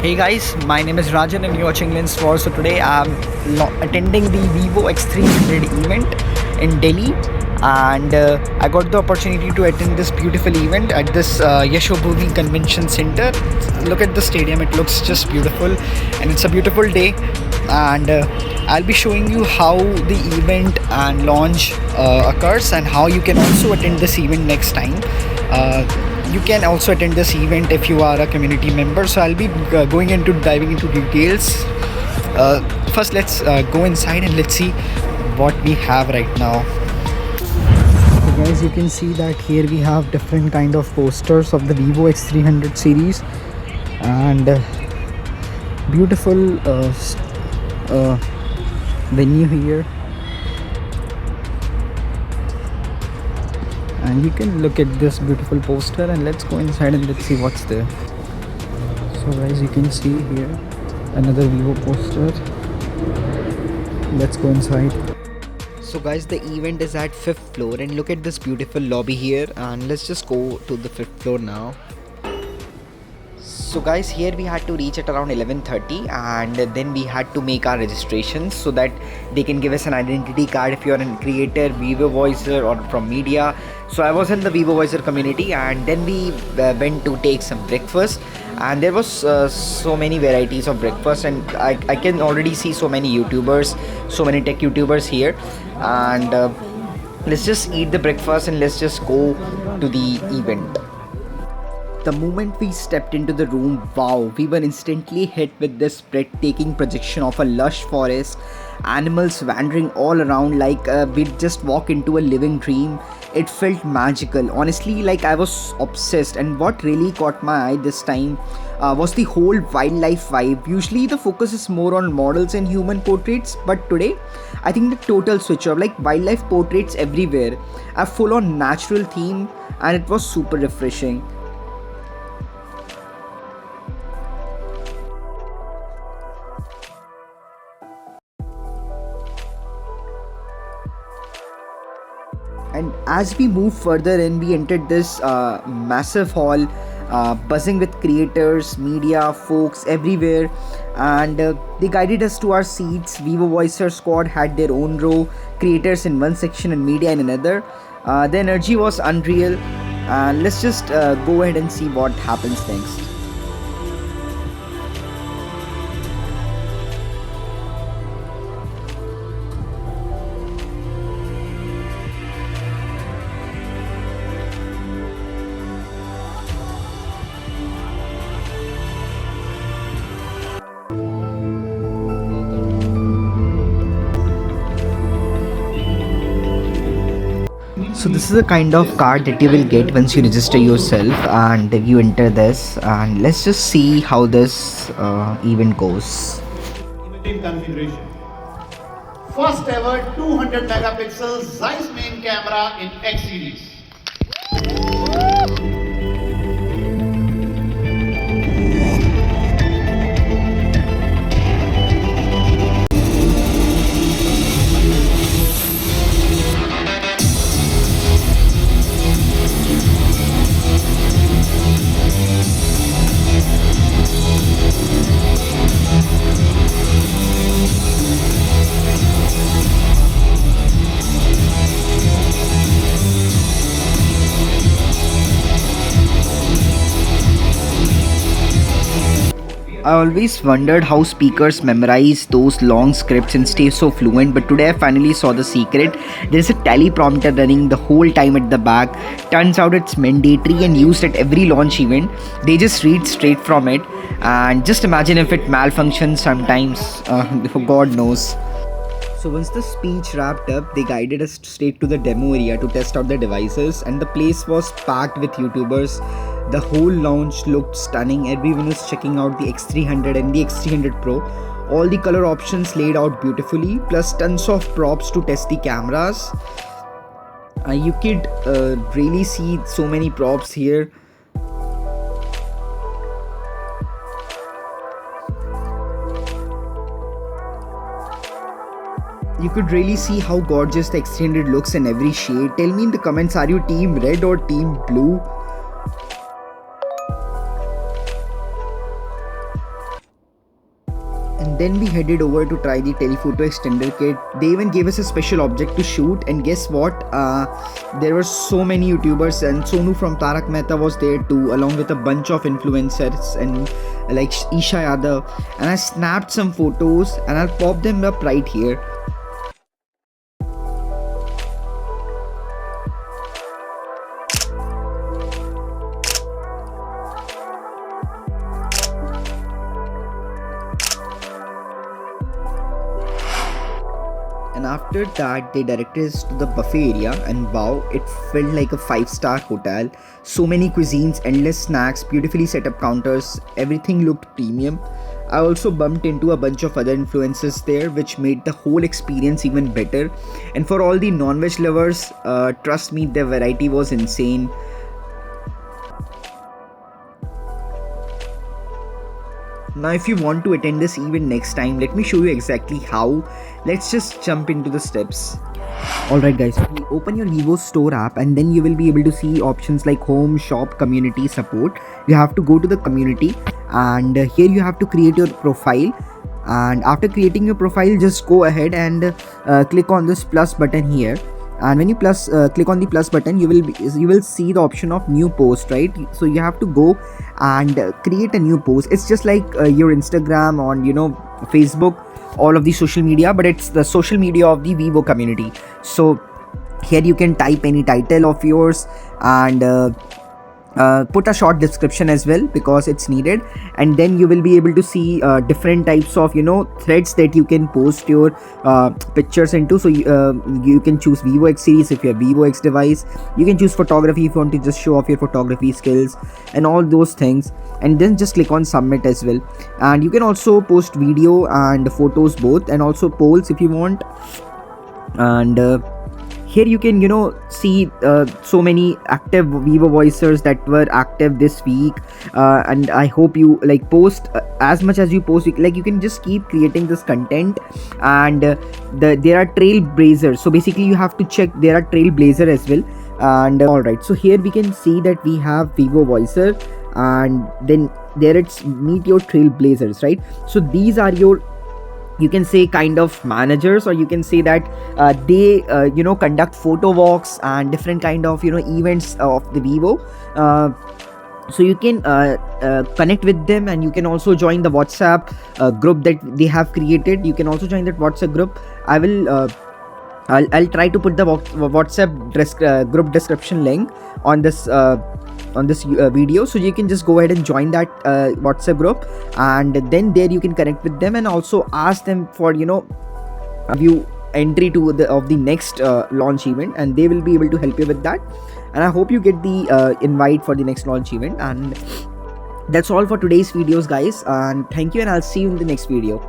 Hey guys, my name is Rajan and you're watching Lens War. So today I'm attending the Vivo X300 event in Delhi, and I got the opportunity to attend this beautiful event at this Yashobhumi Convention Center. Look at the stadium, it looks just beautiful and it's a beautiful day, and I'll be showing you how the event and launch occurs and how you can also attend this event next time. You can also attend this event if you are a community member, so I'll be diving into details. First let's go inside and let's see what we have right now. So guys, you can see that here we have different kind of posters of the Vivo X300 series, and beautiful venue here, and you can look at this beautiful poster, and let's go inside and let's see what's there. So guys, you can see here another Vivo poster. Let's go inside. So guys, the event is at 5th floor, and look at this beautiful lobby here, and let's just go to the 5th floor now. So guys, here we had to reach at around 11:30, and then we had to make our registrations so that they can give us an identity card if you're a creator, Vivo Voicer or from media. So I was in the Vivo Voicer community, and then we went to take some breakfast, and there was so many varieties of breakfast, and I can already see so many YouTubers, so many tech YouTubers here, and let's just eat the breakfast and let's just go to the event. The moment we stepped into the room, wow, we were instantly hit with this breathtaking projection of a lush forest, animals wandering all around like we'd just walk into a living dream. It felt magical, honestly, like I was obsessed. And what really caught my eye this time was the whole wildlife vibe. Usually the focus is more on models and human portraits, but today I think the total switch up, like wildlife portraits everywhere, a full on natural theme, and it was super refreshing. And as we moved further in, we entered this massive hall, buzzing with creators, media, folks everywhere, and they guided us to our seats. Vivo Voicer squad had their own row, creators in one section and media in another. The energy was unreal, and let's just go ahead and see what happens next. So this is the kind of card that you will get once you register yourself and you enter this, and let's just see how this event goes. In configuration. First ever 200 megapixel Zeiss main camera in X series. I always wondered how speakers memorize those long scripts and stay so fluent, but today I finally saw the secret. There's a teleprompter running the whole time at the back. Turns out it's mandatory and used at every launch event. They just read straight from it, and just imagine if it malfunctions sometimes. God knows. So once the speech wrapped up, they guided us straight to the demo area to test out the devices, and the place was packed with YouTubers. The whole launch looked stunning. Everyone was checking out the X300 and the X300 Pro. All the color options laid out beautifully, plus tons of props to test the cameras. You could really see so many props here. You could really see how gorgeous the X300 looks in every shade. Tell me in the comments, are you team red or team blue? And then we headed over to try the telephoto extender kit. They even gave us a special object to shoot, and guess what, there were so many YouTubers, and Sonu from Tarak Mehta was there too, along with a bunch of influencers and like Isha Yadav. And I snapped some photos and I'll pop them up right here. And after that, they directed us to the buffet area, and wow, it felt like a 5-star hotel. So many cuisines, endless snacks, beautifully set up counters, everything looked premium. I also bumped into a bunch of other influencers there, which made the whole experience even better. And for all the non-veg lovers, trust me, the variety was insane. Now if you want to attend this event next time, let me show you exactly how. Let's just jump into the steps. Alright guys, you open your Vivo store app and then you will be able to see options like home, shop, community, support. You have to go to the community, and here you have to create your profile. And after creating your profile, just go ahead and click on this plus button here. And when you click on the plus button, you will see the option of new post, right? So you have to go and create a new post. It's just like your Instagram, on Facebook, all of the social media, but it's the social media of the Vivo community. So here you can type any title of yours, and put a short description as well because it's needed. And then you will be able to see different types of threads that you can post your pictures into. So you can choose Vivo X series if you have Vivo X device. You can choose photography if you want to just show off your photography skills and all those things, and then just click on submit as well. And you can also post video and photos both, and also polls if you want. And here you can see so many active Vivo voicers that were active this week. And I hope you post as much as you post. You can just keep creating this content. And there are trailblazers, so basically you have to check there are trailblazer as well. And alright, so here we can see that we have Vivo voicer, and then there it's meet your trailblazers, right? So these are your, you can say, kind of managers, or you can say that they conduct photo walks and different kind of events of the Vivo. So you can connect with them, and you can also join the WhatsApp group that they have created. You can also join that WhatsApp group. I'll try to put the WhatsApp group description link on this video, so you can just go ahead and join that WhatsApp group, and then there you can connect with them and also ask them for view entry to the next launch event, and they will be able to help you with that. And I hope you get the invite for the next launch event. And that's all for today's videos, guys, and thank you, and I'll see you in the next video.